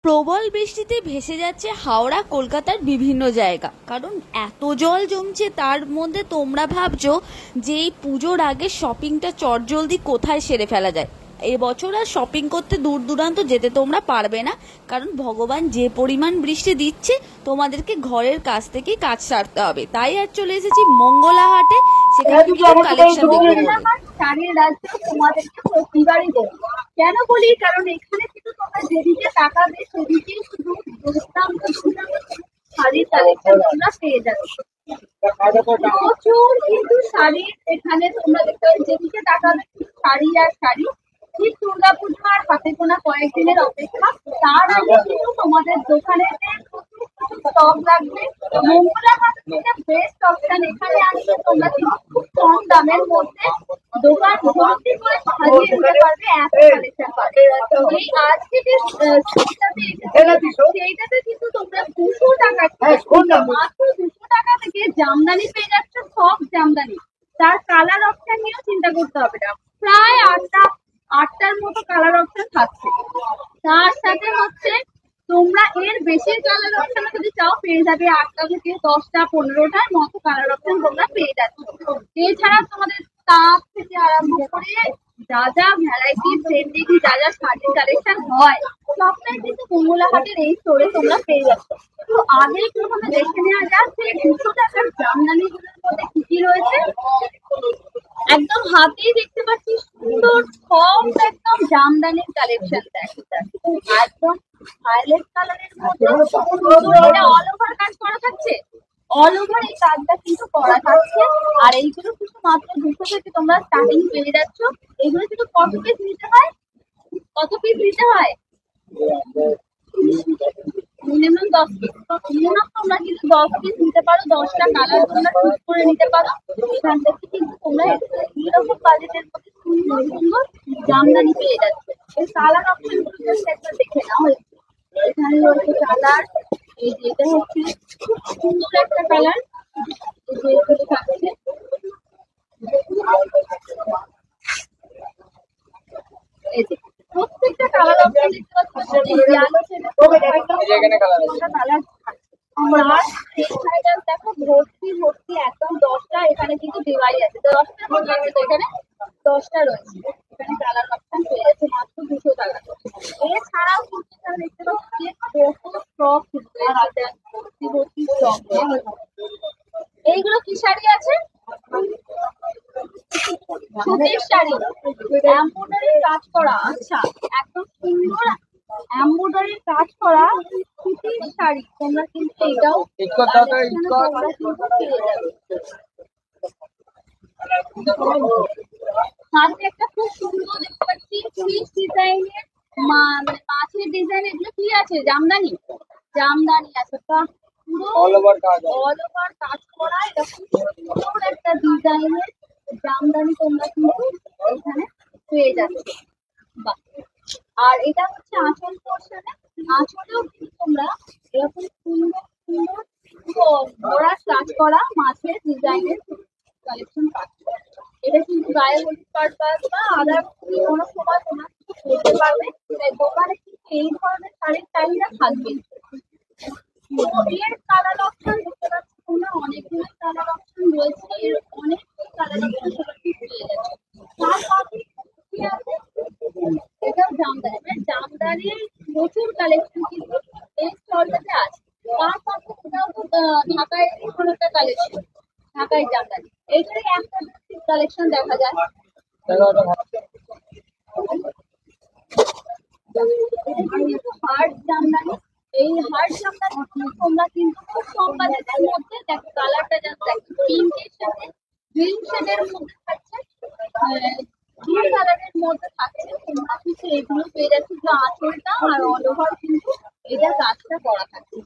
প্রবল বৃষ্টিতে ভেসে যাচ্ছে হাওড়া কলকাতার বিভিন্ন জায়গা, কারণ এত জল জমছে। তার মধ্যে তোমরা ভাবছো যে এই পুজোর আগে শপিংটা চটজলদি কোথায় সেরে ফেলা যায়। এবছর আর শপিং করতে দূর দূরান্ত যেতে তোমরা পারবে না, কারণ ভগবান যে পরিমাণ বৃষ্টি দিচ্ছে তোমাদেরকে ঘরের কাছ থেকেই কাজ সারতে হবে। তাই আর চলে এসেছি মঙ্গলা হাটে, সেখানে কালেকশন দেখবো। শাড়ির রাজ্য তোমাদেরকে প্রতিবারই দেবো। কেন বলি, কারণ এখানে কিন্তু তোমরা যেদিকে তাকাবে সেদিকে শুধু দুর্দান্ত শাড়ির কালেকশন তোমরা পেয়ে যাবে। প্রচুর কিন্তু শাড়ি এখানে তোমরা দেখতে পাবে, যেদিকে তাকাবে শাড়ি আর শাড়ি। ঠিক দুর্গাপূজা আর হাতে গোনা কয়েকদিনের অপেক্ষা, তার আগে কিন্তু তোমাদের দোকানে স্টক লাগবে। মঙ্গলা হাট থেকে বেস্ট অপশন, এখানে আসলে তোমরা কিন্তু খুব কম দামের মধ্যে দোকান ভর্তি করে সাজিয়ে নিতে পারবে, এত কালেকশন পাবে। এই আজকে যে সেইটাতে কিন্তু তোমরা 200 টাকা, মাত্র 200 টাকা থেকে জামদানি পেয়ে যাচ্ছ, সব জামদানি। তার কালার অপশন নিয়েও চিন্তা করতে হবে না, প্রায় আটটার মতো কালার অপশন থাকছে। তার সাথে হচ্ছে তোমরা এর বেশি কালার অপশন যদি চাও পেয়ে যাবে 8টা থেকে 10টা 15টার মতো কালার অপশন তোমরা পেয়ে যাচ্ছ। এছাড়া তোমাদের তাপ থেকে আরম্ভ করে যা যা ভ্যারাইটি ট্রেন্ডিং যা যা শাড়ির কালেকশন হয় সবটাই কিন্তু মঙ্গলা হাটের এই স্টোরে তোমরা পেয়ে যাচ্ছ। তো আগে প্রথমে দেখে নেওয়া যাক যে 200 টাকার জামদানি গুলোর মধ্যে কি কি রয়েছে। একদম হাতেই দেখতে পাচ্ছি সুন্দর সব একদম জামদানির কালেকশন, একদম ভায়োলেট কালারের মধ্যে এটা অল ওভার কাজ করা থাকছে। অল ওভার এই কাজটা কিন্তু করা থাকছে, আর এইগুলো কিন্তু মাত্র 200 থেকে তোমরা স্টার্টিং পেয়ে যাচ্ছ। এগুলো কিন্তু কত পিস নিতে হয়, মিনিমাম 10 পিস। মিনিমাম তোমরা কিন্তু 10 পিস নিতে পারো, 10টা কালার তোমরা চুজ করে নিতে পারো। এখান থেকে কিন্তু তোমরা এরকম বাজেটের মধ্যে সুন্দর সুন্দর জামদানি পেয়ে যাচ্ছে। এই কালার অপশন গুলো জাস্ট একবার দেখে নাও। এখানে রয়েছে কালার, এই যে এটা হচ্ছে খুব সুন্দর একটা কালার, এই যে এগুলো থাকছে। এই যে প্রত্যেকটা কালার অপশন দেখতে পাচ্ছ, কালার দেখো ভর্তি ভর্তি একদম 10টা। এখানে কিন্তু দিওয়ালি আছে, 10টা রয়েছে, এখানে 10টা রয়েছে। এখানে কালার অপশন পেয়ে যাচ্ছে মাত্র 200 টাকা। এছাড়াও দেখতে পাচ্ছি কত স্টক ভর্তি ভর্তি স্টক। এইগুলো কি শাড়ি আছে? সুতির শাড়ি, এমব্রয়ডারি কাজ করা। আচ্ছা, একদম সুন্দর এমব্রয়ডারি কাজ করা সুতির শাড়ি তোমরা কিন্তু এটাও সাথে একটা খুব সুন্দর দেখতে পাচ্ছি ফিশ ডিজাইনের মাছের ডিজাইন। এগুলো কি আছে? জামদানি আছে। অল ওভার কাজ করা, এটা খুব সুন্দর একটা ডিজাইনের জামদানি তোমরা কিন্তু এখানে পেয়ে যাচ্ছে। আর এটা হচ্ছে আঁচল পোর্শনে, আঁচলেও কিন্তু তোমরা এরকম সুন্দর সুন্দর বড়ার কাজ করা মাছের ডিজাইনের কালেকশন পাচ্ছ। এটা কিন্তু গায়ে হলুদ পারপাস বা আদার কোনো সময় তোমরা কিছু করতে পারবে। দোকানে কিন্তু এই ধরনের শাড়ির চাহিদা থাকবে। এর কালার অপশন দেখতে পাচ্ছি তোমরা, অনেকগুলো কালার অপশন রয়েছে, এর অনেক কালার অপশন তোমরা পেয়ে যাচ্ছে। তার সাথে এটাও জামদানি, মানে জামদানির প্রচুর কালেকশন কিন্তু এই স্টলটাতে আছে। তার সাথে এটাও তো ঢাকায় কোনো একটা কালেকশন, ঢাকায় জামদানি। এইখানে একটা কালেকশন দেখা যায়, হার্ট জামদানি। এই হার্ট জামদানি তোমরা কিন্তু খুব কম বাজেটের মধ্যে দেখো, কালারটা জাস্ট দেখো, পিঙ্কের সাথে গ্রিন শেডের মধ্যে থাকছে, গ্রিন কালারের মধ্যে থাকছে। তোমরা কিন্তু এগুলো পেয়ে যাচ্ছ, যে আঁচলটা আর অল ওভার কিন্তু এটা কাজটা করা থাকছে।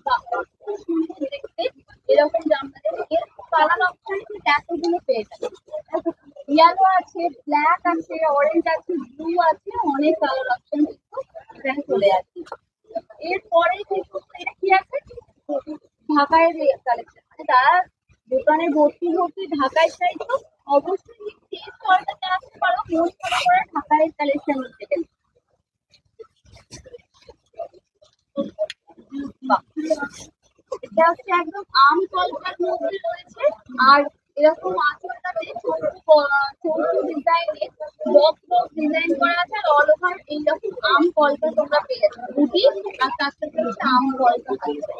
খুব সুন্দর দেখতে এরকম জামদানি। এর কালার অপশন কিন্তু এতগুলো পেয়ে যাচ্ছে, ইয়েলো আছে, ব্ল্যাক আছে, অরেঞ্জ আছে, ব্লু আছে, অনেক কালার অপশন কিন্তু এখানে চলে যাচ্ছে। এরপরে কিন্তু এটা কি আছে? ঢাকায় কালেকশন, মানে তারা দোকানে ভর্তি ভর্তি ঢাকায় চাই, তো অবশ্যই এই স্টলটাতে আসতে পারো মন করে ঢাকায় কালেকশন নিতে গেলে। এটা হচ্ছে একদম আম কলকার মধ্যে রয়েছে। আর এরকম আঁচলটাতে ছোট ডিজাইনে বক্স বক্স ডিজাইন করা আছে। আর অল ওভার এইরকম আম কলকা তোমরা পেয়ে যাচ্ছ বুটি। আর তার সাথে হচ্ছে আম কলকা আছে।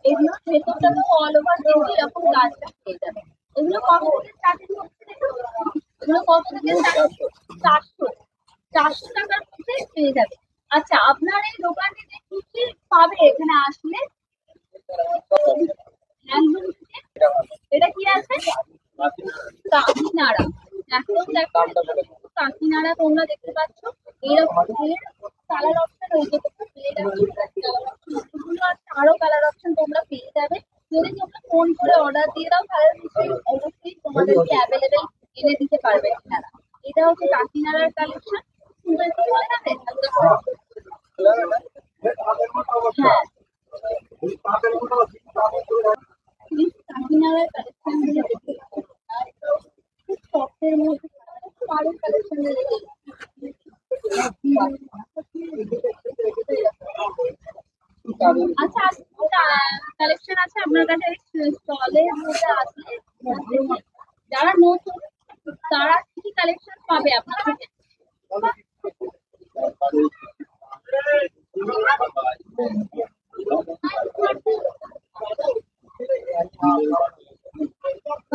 এগুলো ভেতরটা তো অল ওভার কিন্তু এরকম গাছটা পেয়ে যাবে। এগুলো কত থেকে স্টার্টিং হচ্ছে দেখো? এগুলো কত থেকে চারশো 400 টাকার মধ্যে পেয়ে যাবে। আচ্ছা, আপনার এই দোকানটিতে কি কি পাবে এখানে আসলে? একদম এটা কি আছে? কাকিনাড়া। এখন দেখো কাকিনাড়া তোমরা দেখতে পাচ্ছ এইরকম কালার অপশন হয়েছে, তোমরা পেয়ে যাচ্ছ কালার অপশন আছে, আরো কালার অপশন তোমরা পেয়ে যাবে। যদি তোমরা ফোন করে অর্ডার দিয়ে দাও তাহলে অবশ্যই তোমাদেরকে অ্যাভেলেবেল এনে দিতে পারবে এনারা। এটা হচ্ছে কাকিনাড়ার কালেকশন। সুন্দর করে বলে যাবে? হ্যাঁ, কাকিনাড়ার কালেকশন গুলো দেখতে পাচ্ছ। আর খুব শখের মধ্যে আরো কালেকশন আচ্ছা, কালেকশন আছে আপনার কাছে স্টলের মধ্যে আছে? যারা নতুন তারা কি কি কালেকশন পাবে আপনার কাছে?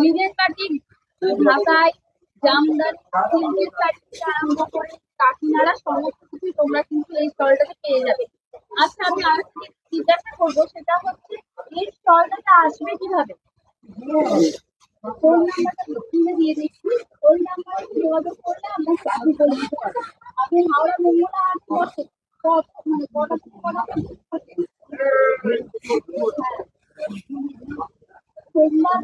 নিজের কাটি ঢাকায় জামদানি সিল্কের কাটি থেকে আরম্ভ করে কাকিনাড়া সমস্ত কিছু তোমরা কিন্তু এই স্টলটাতে পেয়ে যাবে। আচ্ছা, আমি আর একটা জিজ্ঞাসা করবো, সেটা হচ্ছে এই স্টলটাতে আসবে কিভাবে? ফোন নাম্বারটা স্ক্রিনে দিয়ে দিচ্ছি, ওই নাম্বারে যোগাযোগ করলে আমরা চাকরি করে দিতে পারবো। আপনি হাওড়া মঙ্গলা হাট বসে মানে কটা থেকে কটা পর্যন্ত থাকে? সোমবার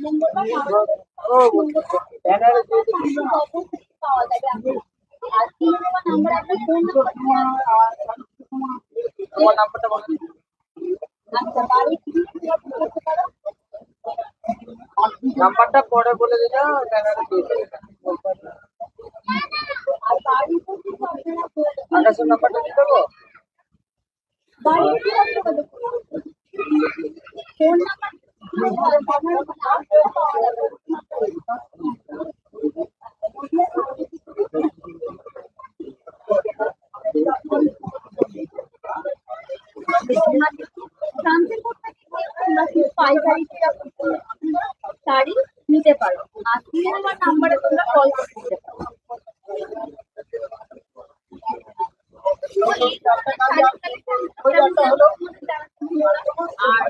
মঙ্গলবার অবশ্যই পাওয়া যাবে। আপনি আর তিন নম্বর নাম্বার আপনার ফোন নাম্বারটা বলেন। আচ্ছা, বাড়ি যোগাযোগ করতে পারো। নাম্বারটা পরে বলে দিলে আর বাড়ি আকাশের নাম্বারটা দিতে পারবো। বাড়ি যোগাযোগ করবো। ফোন পাইকারিতে শাড়ি নিতে পারো। আর তিন নম্বর নাম্বারে তোমরা কল করতে পারো। আর